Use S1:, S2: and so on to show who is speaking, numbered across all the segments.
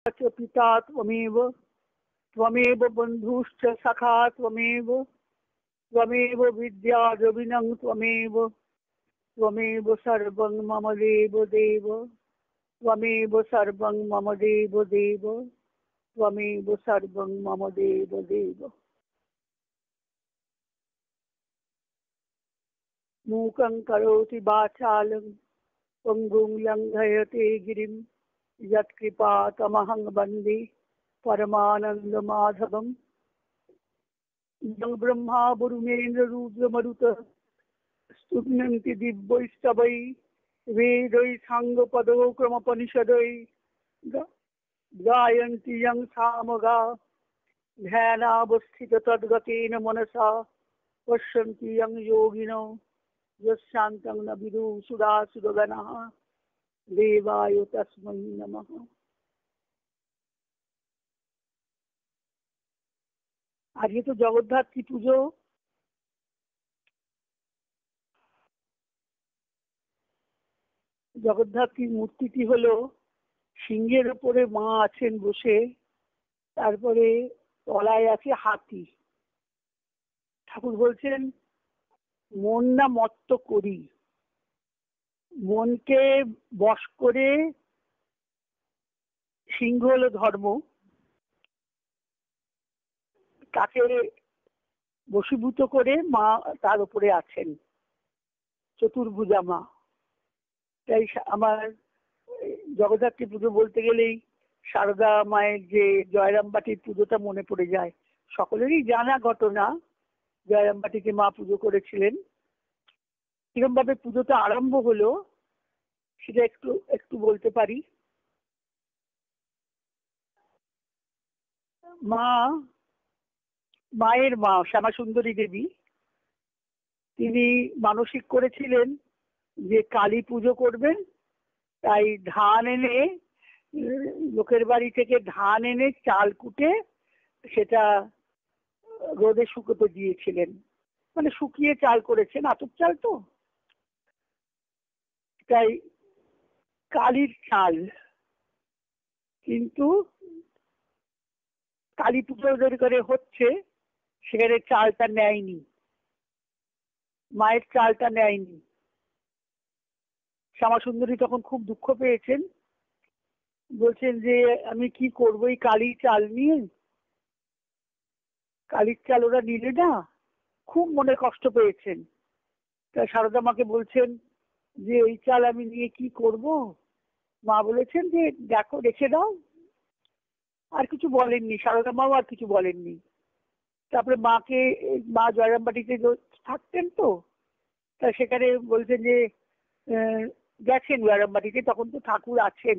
S1: च पिता त्वमेव त्वमेव बन्धुश्च सखा त्वमेव त्वमेव विद्या द्रविणं त्वमेव त्वमेव सर्वं मम देव देव त्वमेव सर्वं मम देव देव त्वमेव सर्वं मम देव देव। मूकं करोति वाचालं पङ्गुं लङ्घयते गिरिं यत्कृपातमहं वन्दे परमानन्दमाधवम्। यं ब्रह्मा वरुणेन्द्र रुद्रमरुतः स्तुन्वन्ति दिव्यैस्तवैः वेदैः साङ्गपदक्रमोपनिषदैः गायन्ति यं सामगाः ध्यानावस्थित तद्गतेन मनसा पश्यन्ति यं योगिनो यस्यान्तं न विदुः सुरासुरगणाः देवाय तस्मै नमः। আজকে তো জগদ্ধাত্রী পুজো। জগদ্ধাত্রীর মূর্তিটি হলো সিংহের উপরে মা আছেন বসে, তারপরে তলায় আছে হাতি। ঠাকুর বলছেন মন না মত্ত করি, মনকে বশ করে, সিংহ হলো ধর্ম, তাকে বশীভূত করে মা তার উপরে আছেন, চতুর্ভুজা মা। তাই আমার জগদ্ধাত্রী পুজো বলতে গেলেই সারদা মায়ের যে জয়রামবাটির পুজোটা মনে পড়ে যায়। সকলেরই জানা ঘটনা, জয়রামবাটিকে মা পুজো করেছিলেন। কিরম ভাবে পুজোটা আরম্ভ হলো সেটা একটু একটু বলতে পারি। মায়ের মা শ্যামাসুন্দরী দেবী, তিনি মানসিক করেছিলেন যে কালী পুজো করবেন। তাই ধান এনে, লোকের বাড়ি থেকে ধান এনে চাল কুটে সেটা রোদে শুকোতে দিয়েছিলেন, মানে শুকিয়ে চাল করেছেন, আতপ চাল তো, তাই কালীর চাল। কিন্তু কালী পুজো করে হচ্ছে, সেখানে চালটা নেয়নি, মায়ের চালটা নেয়নি। শ্যামাসুন্দরী তখন খুব দুঃখ পেয়েছেন, বলছেন যে আমি কি করবো এই কালীর চাল নিয়ে, কালীর চাল ওরা নিলে না, খুব মনে কষ্ট পেয়েছেন। তা সারদা মাকে বলছেন যে এই চাল আমি নিয়ে কি করব। মা বলেছেন যে দেখো রেখে দাও। আর কিছু বলেননি, সারদা মাও আর কিছু বলেননি। তারপরে মা জয়রামবাটিতে থাকতেন তো, তা সেখানে বলছেন যে গেছেন জয়রামবাটিতে, তখন তো ঠাকুর আছেন।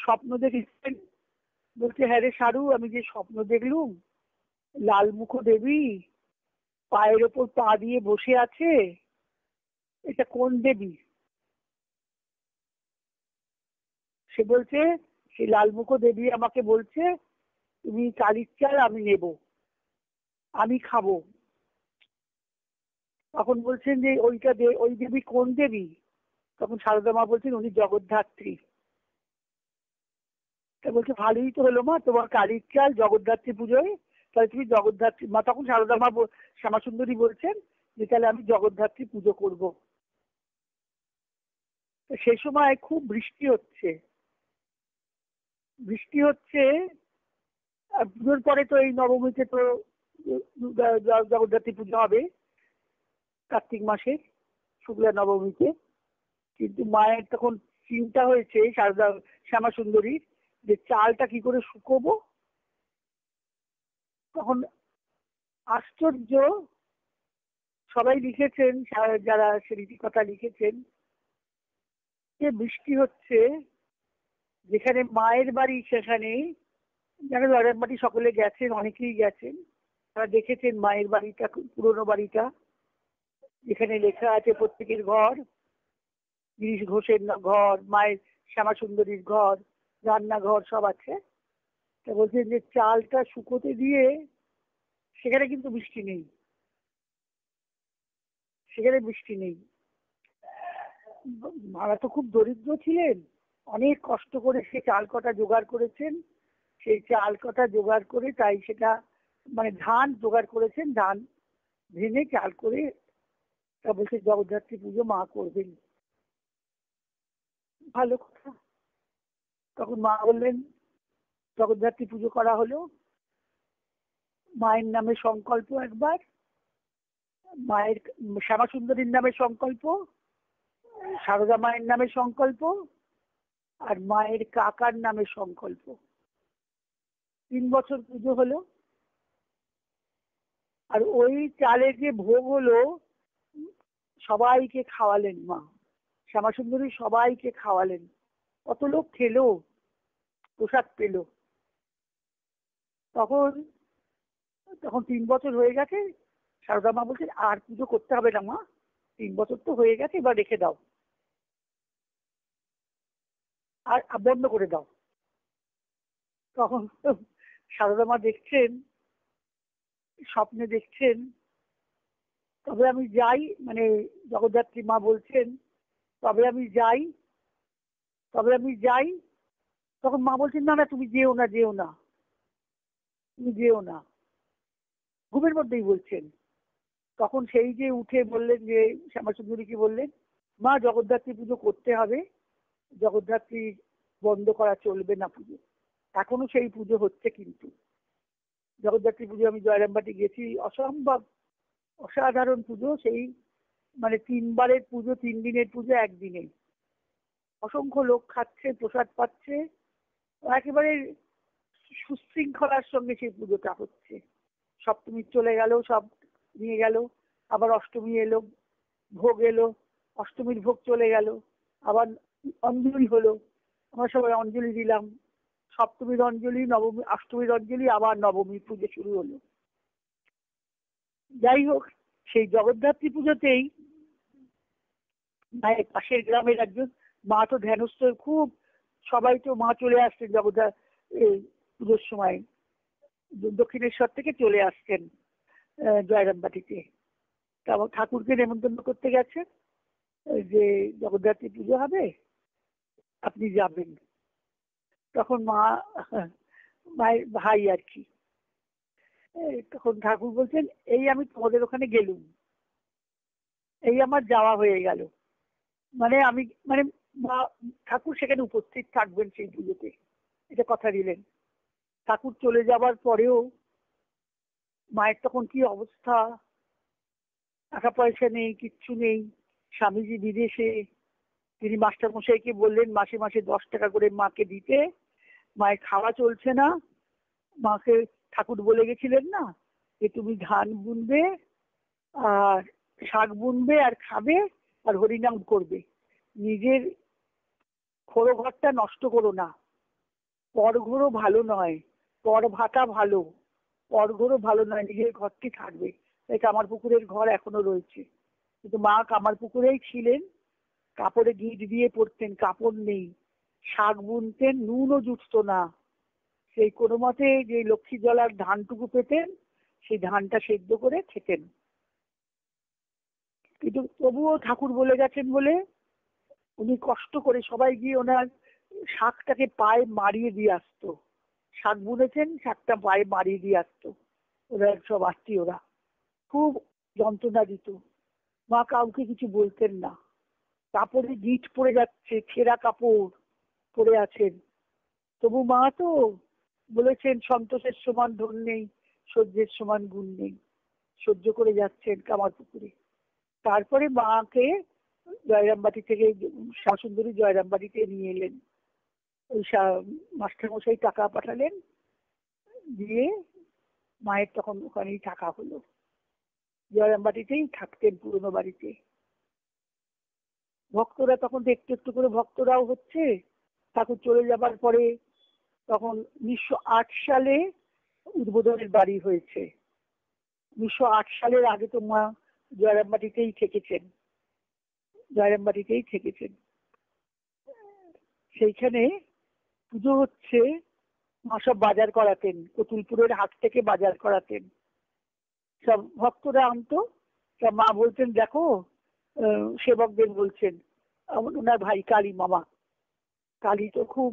S1: স্বপ্ন দেখেছেন, বলছে হ্যাঁ রে সারু, আমি যে স্বপ্ন দেখলুম লালমুখ দেবী পায়ের ওপর পা দিয়ে বসে আছে, এটা কোন দেবী? সে বলছে সেই লালমুখ দেবী আমাকে বলছে তুমি কালীর চাল আমি নেব, আমি খাবো। তখন বলছেন যে ওই দেবী কোন দেবী? তখন সারদা মা বলছেন উনি জগদ্ধাত্রী। তা বলছে ভালোই তো হলো মা, তোমার কালীর চাল জগদ্ধাত্রী পুজোয়, তাহলে তুমি জগদ্ধাত্রী মা। তখন সারদা মা শ্যামাসুন্দরী বলছেন যে তাহলে আমি জগদ্ধাত্রী পুজো করব। সেই সময় খুব বৃষ্টি হচ্ছে, আর পুজোর পরে তো এই নবমীতে তো জগদ্ধাত্রী পুজো হবে কার্তিক মাসে শুক্লা নবমীতে। কিন্তু মায়ের তখন চিন্তা হয়েছে শ্যামাসুন্দরীর যে চালটা কি করে শুকোবো। তখন আশ্চর্য, সবাই লিখেছেন, যারা সেদিকে কথা লিখেছেন, যে বৃষ্টি হচ্ছে, যেখানে মায়ের বাড়ি সেখানে, যারা জয়রামবাটি সকলে গেছেন, অনেকেই গেছেন, তারা দেখেছেন মায়ের বাড়িটা, পুরোনো বাড়িটা, যেখানে লেখা আছে প্রত্যেকের ঘর, গিরিশ ঘোষের ঘর, মায়ের শ্যামাসুন্দরীর ঘর, রান্নাঘর সব আছে। তা বলছেন যে চালটা শুকোতে দিয়ে, সেখানে কিন্তু বৃষ্টি নেই, সেখানে বৃষ্টি নেই। মারা তো খুব দরিদ্র ছিলেন, অনেক কষ্ট করে সে চাল কটা জোগাড় করেছেন। সেই চাল কটা জোগাড় করে তাই সেটা মানে ধান জোগাড় করেছেন, ধান ভেঙে চাল করে তা বলছে জগদ্ধাত্রী পুজো মা করবেন। ভালো কথা। তখন মা বললেন জগদ্ধাত্রী পুজো করা হলো। মায়ের নামে সংকল্প একবার, মায়ের শ্যামাসুন্দরীর নামে সংকল্প, সারদা মায়ের নামে সংকল্প, আর মায়ের কাকার নামে সংকল্প। 3 বছর পুজো হলো। আর ওই চালের যে ভোগ হলো সবাইকে খাওয়ালেন মা, শ্যামাসুন্দরী সবাইকে খাওয়ালেন। কত লোক খেলো, প্রসাদ পেল। তখন তখন 3 বছর হয়ে গেছে। সারদা মা বলছে আর পুজো করতে হবে না মা, 3 বছর তো হয়ে গেছে, এবার রেখে দাও, আর বন্ধ করে দাও। তখন সারদা মা দেখছেন, স্বপ্নে দেখছেন, তবে আমি যাই, মানে জগদ্ধাত্রী মা বলছেন তবে আমি যাই, তবে আমি যাই। তখন মা বলছেন না না তুমি যেও না, যেও না, তুমি যেও না, ঘুমের মধ্যেই বলছেন। তখন সেই যে উঠে বললেন, যে শ্যামাসুন্দরীকে বললেন মা জগদ্ধাত্রী পুজো করতে হবে, জগদ্ধাত্রী বন্ধ করা চলবে না পুজো। এখনো সেই পুজো হচ্ছে। কিন্তু জগদ্ধাত্রী পুজো আমি জয়রামবাটি গেছি, অসম্ভব অসাধারণ পুজো। সেই মানে 3বারের পুজো, 3 দিনের পুজো একদিনে, অসংখ্য লোক খাচ্ছে, প্রসাদ পাচ্ছে, একেবারে সুশৃঙ্খলার সঙ্গে সেই পুজোটা হচ্ছে। সপ্তমী চলে গেল, সব নিয়ে গেল, আবার অষ্টমী এলো, ভোগ এলো, অষ্টমীর ভোগ চলে গেল, আবার অঞ্জলি হলো, আমরা সবাই অঞ্জলি দিলাম। সপ্তমীর অঞ্জলি, নবমী, অষ্টমীর অঞ্জলি, আবার নবমী পুজো শুরু হলো। যাই হোক, সেই জগদ্ধাত্রী পুজোতেই মায়ের পাশের গ্রামের একজন মা তো ধ্যানস্থ, খুব সবাই তো মা চলে আসছেন জগদ্ধাত্রী এই পুজোর সময়, দক্ষিণেশ্বর থেকে চলে আসছেন জয়রামবাটিতে। তারপর ঠাকুরকে নেমন্তন্ন করতে গেছেন যে জগদ্ধাত্রী পুজো হবে, আপনি যাবেন। তখন মা, মায়ের ভাই আর কি, তখন ঠাকুর বলছেন এই আমি তোমাদের ওখানে গেলুম, এই আমার যাওয়া হয়ে গেল। মানে আমি মানে মা, ঠাকুর সেখানে উপস্থিত থাকবেন সেই পুজোতে, এটা কথা দিলেন। ঠাকুর চলে যাবার পরেও মায়ের তখন কি অবস্থা, টাকা পয়সা নেই, কিচ্ছু নেই। স্বামীজি বিদেশে, তিনি মাস্টার মশাইকে বললেন মাসে মাসে 10 টাকা করে মাকে দিতে। মায়ের খাওয়া চলছে না। মাকে ঠাকুর বলে গেছিলেন না যে তুমি ধান বুনবে আর শাক বুনবে আর খাবে আর হরিনাম করবে, নিজের খোড়ো ঘরটা নষ্ট করো না। পর ঘোরও ভালো নয়, পর ভাটা ভালো, পর ঘোরও ভালো নয়, নিজের ঘরটি থাকবে। তাই কামারপুকুরের ঘর এখনো রয়েছে। কিন্তু মা কামারপুকুরেই ছিলেন, কাপড়ে গিট দিয়ে পড়তেন, কাপড় নেই, শাক বুনতেন, নুনও জুটতো না। সেই কোনো মতে যে লক্ষ্মী জলার ধানটুকু পেতেন, সেই ধানটা সেদ্ধ করে খেতেন। কিন্তু তবুও ঠাকুর বলে গেছেন বলে উনি কষ্ট করে সবাই গিয়ে ওনার শাকটাকে পায়ে মারিয়ে দিয়ে আসতো। শাক বুনেছেন, শাকটা পায়ে মারিয়ে দিয়ে আসতো ওরা সব আত্মীয়রা। খুব যন্ত্রণা দিত। মা কাউকে কিছু বলতেন না। কাপড়ে গিট পড়ে যাচ্ছে, ছেঁড়া কাপড় পরে আছেন, তবু মা তো বলেছেন সন্তোষের সমান ধন নেই, সহ্যের সমান গুণ নেই, সহ্য করে যাচ্ছেন কামারপুকুরে। তারপরে মাকে জয়রামবাটি থেকে, শাসুন্দরী জয়রামবাটিতে নিয়ে এলেন। ওই মাস্টারমশাই টাকা পাঠালেন, দিয়ে মায়ের তখন ওখানেই থাকা হলো। জয়রামবাটিতেই থাকতেন, পুরনো বাড়িতে। ভক্তরা তখন তো একটু একটু করে ভক্তরাও হচ্ছে। ঠাকুর চলে যাবার পরে তখন 1908 সালে উদ্বোধনের বাড়ি হয়েছে। 1908 সালের আগে তো মা জয়রামবাটিতেই থেকেছেন, জয়রামবাটিতেই থেকেছেন। সেইখানে পুজো হচ্ছে, মা সব বাজার করাতেন, কতুলপুরের হাট থেকে বাজার করাতেন, সব ভক্তরা আনতো। তা মা বলতেন দেখো, সেবকদের বলছেন, ওনার ভাই কালী মামা, কালী তো খুব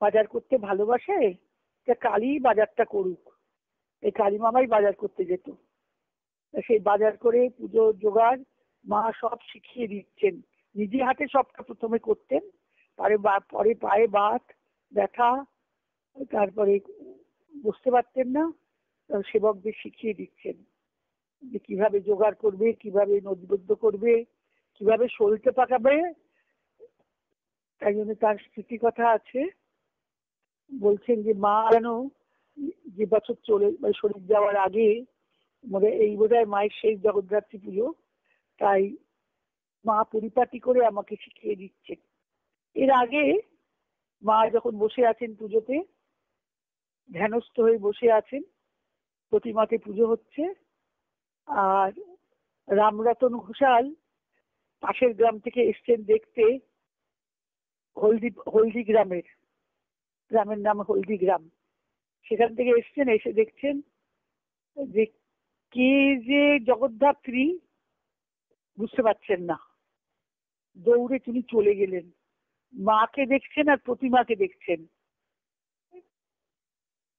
S1: বাজার করতে ভালোবাসে, তা কালী বাজারটা করুক। এই কালী মামাই বাজার করতে যেত। সেই বাজার করে পুজো জোগাড় মা সব শিখিয়ে দিচ্ছেন। নিজে হাতে সবটা প্রথমে করতেন, পরে পায়ে বাত ব্যথা, তারপরে বুঝতে পারতেন না, সেবকদের শিখিয়ে দিচ্ছেন যে কিভাবে জোগাড় করবে, কিভাবে নদীবদ্ধ করবে, কিভাবে সলতে পাকাবে। তাই জন্য তার স্মৃতি কথা আছে, বলছেন যে মা যেন যে বছর শরীর যাওয়ার আগে, মানে এই বোধহয় মায়ের সেই জগদ্ধাত্রী পুজো, তাই মা পরিপাটি করে আমাকে শিখিয়ে দিচ্ছেন। এর আগে মা যখন বসে আছেন পুজোতে, ধ্যানস্থ হয়ে বসে আছেন, প্রতিমাতে পুজো হচ্ছে, আর রামরতন ঘোষাল পাশের গ্রাম থেকে এসছেন দেখতে, হলদি গ্রামের নাম হলদি গ্রাম, সেখান থেকে এসছেন, এসে দেখছেন যে কে যে জগদ্ধাত্রী বুঝতে পারছেন না। দৌড়ে তিনি চলে গেলেন, মাকে দেখছেন আর প্রতিমাকে দেখছেন।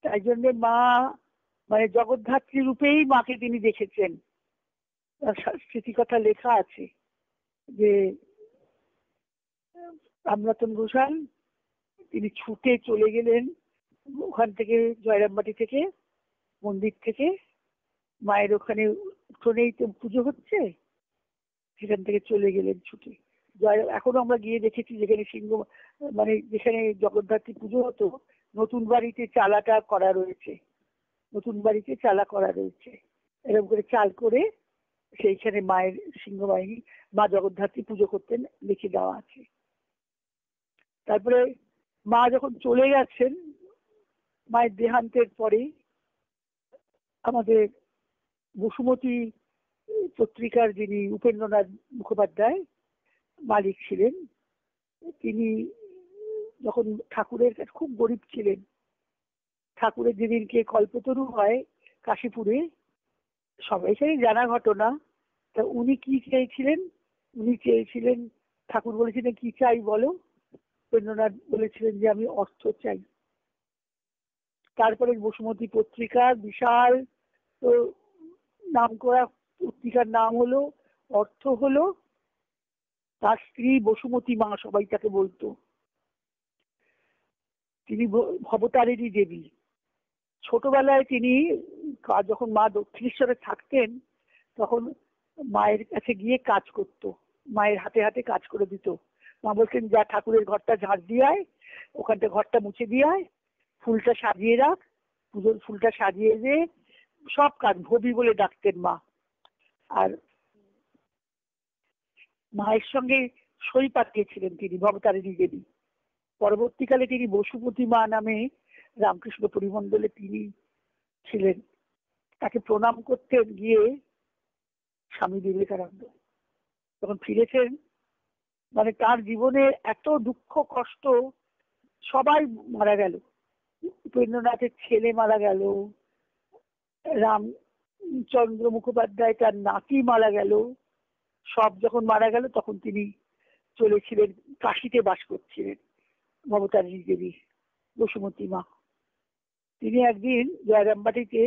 S1: তাই জন্য মা মানে জগদ্ধাত্রী রূপেই মাকে তিনি দেখেছেন। স্মৃতিকথা লেখা আছে যে রামরতন ঘোষাল তিনি ছুটে চলে গেলেন ওখান থেকে, জয়রামবাটি থেকে, মন্দির থেকে, মায়ের ওখানে উঠোনেই তো পুজো হচ্ছে, সেখান থেকে চলে গেলেন ছুটে। এখনো আমরা গিয়ে দেখেছি যেখানে মানে যেখানে জগদ্ধাত্রী পুজো হতো, নতুন বাড়িতে চালাটা করা রয়েছে, নতুন বাড়িতে চালা করা রয়েছে, এরকম করে চাল করে সেইখানে মায়ের সিংহবাহিনী মা জগদ্ধাত্রী পুজো করতেন লিখে দেওয়া আছে। তারপরে মা যখন চলে গেছেন, মায়ের দেহান্তের পরে আমাদের বসুমতী পত্রিকার যিনি উপেন্দ্রনাথ মুখোপাধ্যায় মালিক ছিলেন, তিনি যখন ঠাকুরের কাছে খুব গরিব ছিলেন, ঠাকুরের যেদিনকে কল্পতরু হয় কাশীপুরে, সবাই সেই জানা ঘটনা, তা উনি কি চেয়েছিলেন, উনি চেয়েছিলেন, ঠাকুর বলেছিলেন কি চাই বলো, উপেন্দ্রনাথ বলেছিলেন যে আমি অর্থ চাই। তারপরে বসুমতী পত্রিকা বিশাল তো নাম করা পত্রিকার নাম হলো অর্থ হলো, তার স্ত্রী বসুমতী মা সবাই তাকে বলতো, তিনি ভবতারিণী দেবী। ছোটবেলায় তিনি যখন মা দক্ষিণেশ্বরে থাকতেন তখন মায়ের কাছে গিয়ে কাজ করত, মায়ের হাতে হাতে কাজ করে দিত। মা বলতেন যা ঠাকুরের ঘরটা ঝাড় দিয়ে আয়, ওখানটা ঘরটা মুছে দিয়ে আয়, ফুলটা সাজিয়ে রাখ, পুজোর ফুলটা সাজিয়ে দিয়ে, সব কাজ ভবি বলে ডাকতেন মা। আর মায়ের সঙ্গে সই পাঠিয়েছিলেন তিনি, ভবতারিণী দেবী। পরবর্তীকালে তিনি বসুমতী মা নামে রামকৃষ্ণ পরিমণ্ডলে তিনি ছিলেন। তাকে প্রণাম করতেন গিয়ে স্বামী বিবেকানন্দ, যখন ফিরেছেন, মানে তার জীবনে এত দুঃখ কষ্ট, সবাই মারা গেল, উপেন্দ্রনাথের ছেলে মারা গেল, রামচন্দ্র মুখোপাধ্যায় তার নাতি মারা গেল, সব যখন মারা গেল তখন তিনি চলেছিলেন, কাশিতে বাস করছিলেন ভবতারিণী দেবী বসুমতী মা। তিনি একদিন জয়রামবাটিতে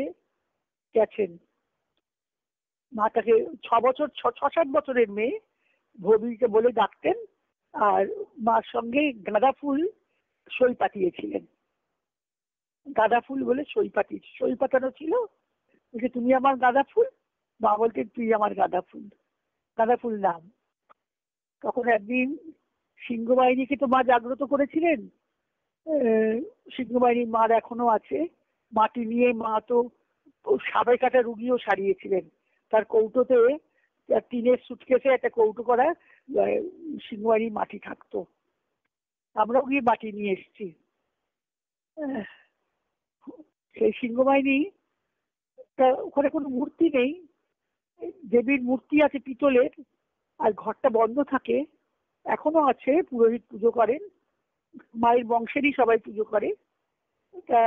S1: গেছেন, মা তাকে 6-7 বছরের মেয়ে ভবিকে বলে ডাকতেন, আর মার সঙ্গে গাঁদা ফুল সই পাঠিয়েছিলেন, গাঁদা ফুল বলে সই পাঠানো ছিল, বলছে তুমি আমার গাঁদা ফুল, মা বলতেন তুই আমার গাঁদা ফুল নাম। তখন একদিন সিংহবাহিনীকে তো মা জাগ্রত করেছিলেন, সিংহবাহিনীর মার এখনো আছে, মাটি নিয়ে মা তো সাপে কাটা রুগীও সারিয়েছিলেন। তার কৌটোতে, টিনের সুটকেসে একটা কৌটো করা সিংহবাহিনীর মাটি থাকতো, আমরাও গিয়ে মাটি নিয়ে এসেছি। সেই সিংহবাহিনী, ওখানে কোনো মূর্তি নেই, দেবীর মূর্তি আছে পিতলের, আর ঘরটা বন্ধ থাকে, এখনো আছে, পুরোহিত পুজো করেন, মায়ের বংশেরই সবাই পুজো করে। তা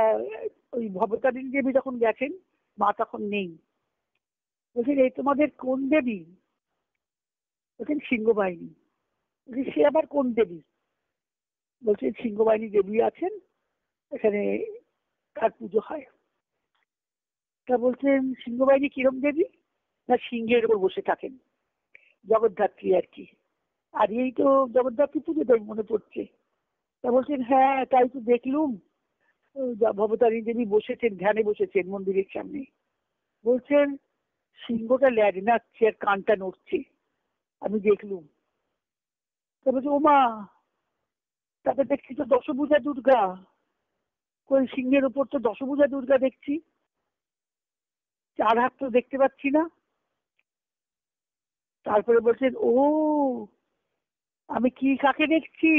S1: ওই ভবতারিণী দেবী যখন গেছেন, মা তখন নেই। বলছেন এই তোমাদের কোন দেবী? বলছেন সিংহবাহিনী। সে আবার কোন দেবী? বলছেন সিংহবাহিনী দেবী আছেন, এখানে তার পুজো হয়। তা বলছেন সিংহবাহিনী কিরম দেবী? না সিংহের উপর বসে থাকেন, জগদ্ধাত্রী আর কি। আর এই তো জগদ্ধাত্রী পুজো তাই মনে পড়ছে। তা বলছেন হ্যাঁ তাই তো দেখলুম, ভবতারিণী দেবী বসেছেন, ধ্যানে বসেছেন মন্দিরের সামনে। বলছেন সিংহটা ল্যাজ নাচছে আর কানটা নড়ছে, আমি দেখলুম। তা বলছে ওমা, তাকে দেখছি তো দশভুজা দুর্গা, কই সিংহের উপর তো দশভুজা দুর্গা দেখছি, চার হাত তো দেখতে পাচ্ছি না। তারপরে বলছেন ও, আমি কি কাকে দেখছি,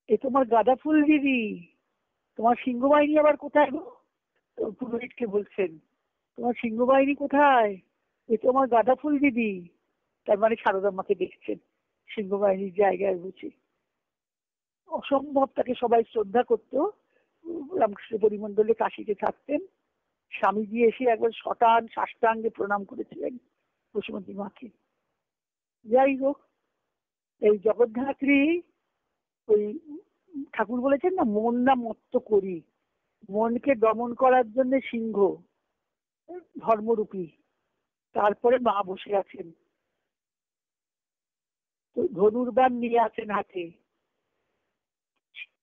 S1: এ তোমার গাঁদা ফুল দিদি, তোমার সিংহবাহিনী আবার কোথায় গো? পুরোহিতকে বলছেন তোমার সিংহবাহিনী কোথায়, এ তোমার গাঁদা ফুল দিদি। তার মানে শারদাম্মাকে দেখছেন সিংহবাহিনীর জায়গায় বসে। অসম্ভব, তাকে সবাই শ্রদ্ধা করত। রামকৃষ্ণ পরিমণ্ডলে কাশিতে থাকতেন, স্বামীজি এসে একবার শটান সাষ্টাঙ্গে প্রণাম করেছিলেন বসুমতী মাকে। যাই হোক, এই জগদ্ধাত্রী, ওই ঠাকুর বলেছেন না মন না মত্ত করি, মনকে দমন করার জন্য সিংহ ধর্মরূপী, তারপরে মা বসে আছেন। তো ধনুর্বাণ নিয়ে আছেন হাতে,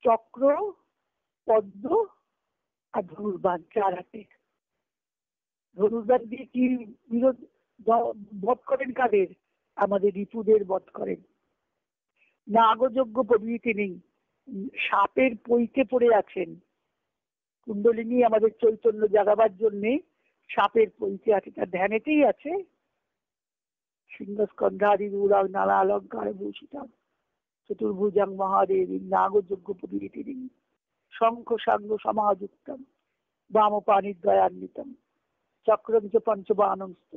S1: চক্র, পদ্ম আর ধনুর্বাণ চার হাতে। ধনুর্বাণ দিয়ে কি বিরোধ বধ করেন কাদের? আমাদের রিপুদের বধ করেন। নাগযজ্ঞ প্রভৃতি নেই, সাপের পৈতে পড়ে আছেন। কুণ্ডলিনী আমাদের চৈতন্য জাগাবার জন্যে সাপের পৈতে আছে, তার ধ্যানেতেই আছে। সিংহস্কন্ধাদি রূঢ় নানা অলঙ্কার ভূষিতাম চতুর্ভুজাং মহাদেবী নাগযজ্ঞ প্রভৃতি শঙ্খ সাঙ্গ সমাযুক্তম বামপাণির দয়ান্বিতম চক্রম চ পঞ্চবাণংস্ত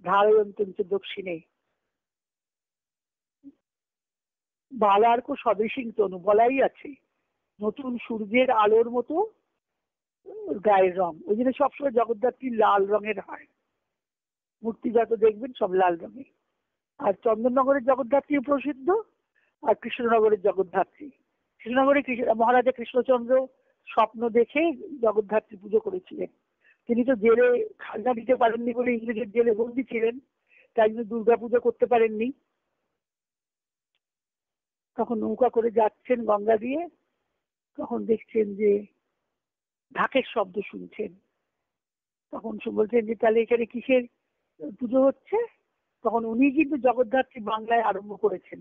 S1: ধারয়ন্তম চ দক্ষিণে। বালার্ক স্বদেশিং তনু বলাই আছে, নতুন সূর্যের আলোর মতো গায়ের রং। ওই জন্য সবসময় জগদ্ধাত্রী লাল রঙের হয়, মূর্তি যত দেখবেন সব লাল রঙের। আর চন্দননগরের জগদ্ধাত্রী প্রসিদ্ধ, আর কৃষ্ণনগরের জগদ্ধাত্রী। কৃষ্ণনগরে মহারাজা কৃষ্ণচন্দ্র স্বপ্ন দেখে জগদ্ধাত্রী পুজো করেছিলেন। তিনি তো জেলে খাজনা দিতে পারেননি বলে ইংরেজের জেলে বন্দী ছিলেন, তাই জন্য দুর্গা পুজো করতে পারেননি। তখন নৌকা করে যাচ্ছেন গঙ্গা দিয়ে, তখন দেখছেন যে ঢাকের শব্দ শুনছেন। তখন বলছেন যে তাহলে এখানে কিসের পুজো হচ্ছে? তখন উনি কিন্তু জগদ্ধাত্রী বাংলায় আরম্ভ করেছেন,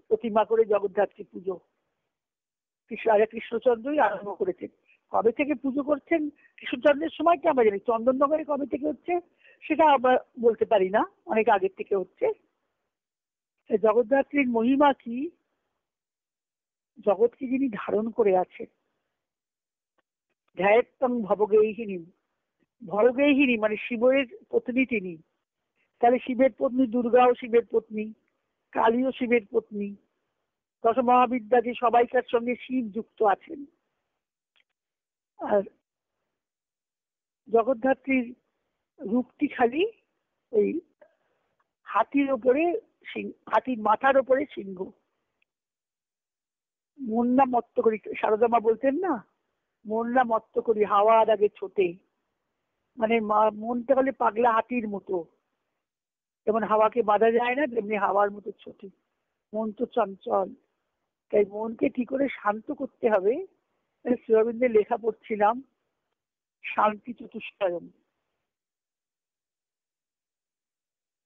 S1: প্রতিমা করে জগদ্ধাত্রী পুজো রাজা কৃষ্ণচন্দ্রই আরম্ভ করেছেন। কবে থেকে পুজো করছেন কৃষ্ণচন্দ্রের সময়টা আমরা জানি, চন্দননগরে কবে থেকে হচ্ছে সেটা আমরা বলতে পারি না, অনেক আগের থেকে হচ্ছে। জগদ্ধাত্রীর মহিমা কি, জগৎকে যিনি ধারণ করে আছেন। ধ্যায়ত্তং ভবগেহিনী, ভবগেহিনী মানে শিবের পত্নী তিনি। তাহলে শিবের পত্নী দুর্গাও শিবের পত্নী, কালীও শিবের পত্নী, দশ মহাবিদ্যা যে সবাইকার সঙ্গে শিব যুক্ত আছেন। আর জগদ্ধাত্রীর রূপটি খালি ওই হাতির ওপরে, হাতির মাথার ওপরে সিংহ। মন না মত্ত করি, শারদা মা বলতেন না মন না মত্ত করি হাওয়ার আগে ছোটে, মানে মনটা হলে পাগলা হাতির মতো, যেমন হাওয়াকে বাঁধা যায় না তেমনি হাওয়ার মতো ছোটে। মন তো চঞ্চল, তাই মনকে কি করে শান্ত করতে হবে। শ্রী অরবিন্দের লেখা পড়ছিলাম, শান্তি চতুষ্টয়ম,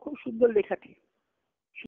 S1: খুব সুন্দর লেখাটি।